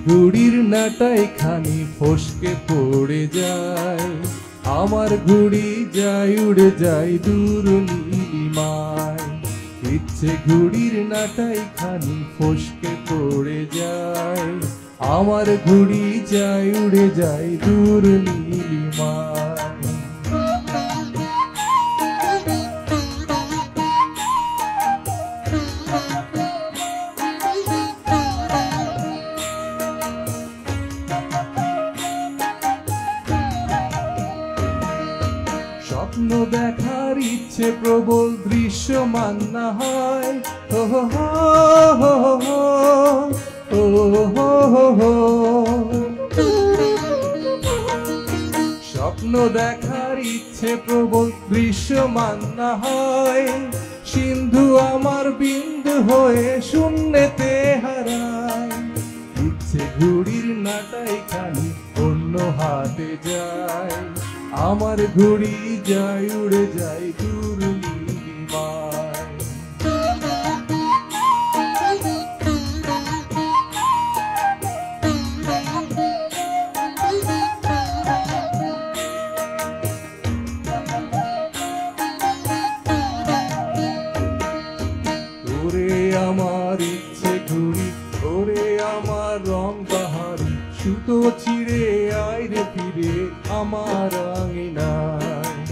ঘুড়ির নাটাই খানি ফসকে পড়ে যায়, আমার ঘুড়ি যায় উড়ে যায় দূর নীলিমায়। ইচ্ছে ঘুড়ির নাটাই খানি ফসকে পড়ে যায়, আমার ঘুড়ি যায় উড়ে যায় দূর নীলিমায়। স্বপ্ন দেখার ইচ্ছে প্রবল দৃশ্যমান না হয়, ও হো হো হো হো, ও হো হো হো। স্বপ্ন দেখার ইচ্ছে প্রবল দৃশ্যমান না হয়, সিন্ধু আমার বিন্দু হয়ে শূন্যতে হারায়। ইচ্ছে ঘুড়ির নাটাই খানি অন্য হাতে যায়, আমার ঘুড়ি যায় উড়ে যায় দূর নীলিমায়। ওরে আমার ইচ্ছে ঘুড়ি, ওরে আমার রং বাহারি, সুতো ছিঁড়ে আইরে ফিরে আমার আঙিনায়।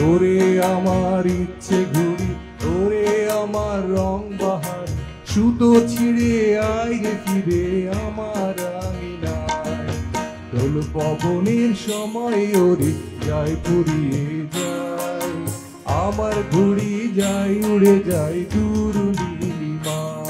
ওরে আমার ইচ্ছে ঘুড়ি, ওরে আমার রং বাহার, সুতো ছিঁড়ে আইরে ফিরে আমার আঙিনায়। দোল পবনের সময় ওরে যায় পুড়িয়ে যায়, আমার ঘুড়ি যায় উড়ে যায় দূর নীলিমায়।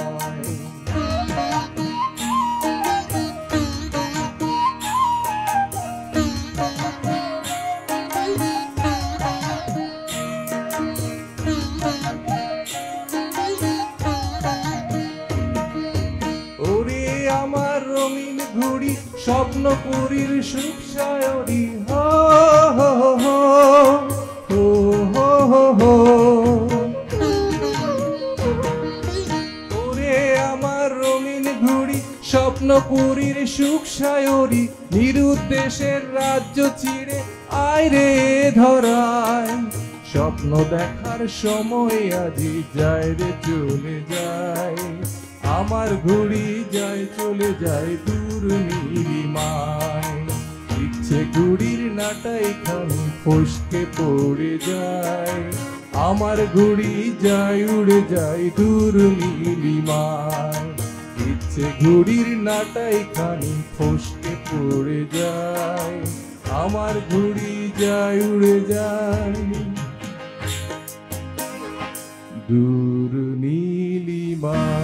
ওরে আমার রঙিন ঘুড়ি, স্বপ্নপুরীর সুখ সায়রি, হো হো হো হো হো হো হো। ওরে আমার রঙিন ঘুড়ি, স্বপ্নপুরীর সুখ সায়রি, নিরুদ্দেশের রাজ্য চিড়ে আইরে ধরায়। স্বপ্ন দেখার সময় আজি যায় রে চলে যায়, আমার ঘুড়ি যায় চলে যায় দূর নীলিমায়। ইচ্ছে ঘুড়ির নাটাই খানি ফসকে পড়ে যায়, আমার ঘুড়ি যায় উড়ে যায় দূর নীলিমায়। ইচ্ছে ঘুড়ির নাটাই খানি ফসকে পড়ে যায়, আমার ঘুড়ি যায় উড়ে যায় দূর নীলিমায়।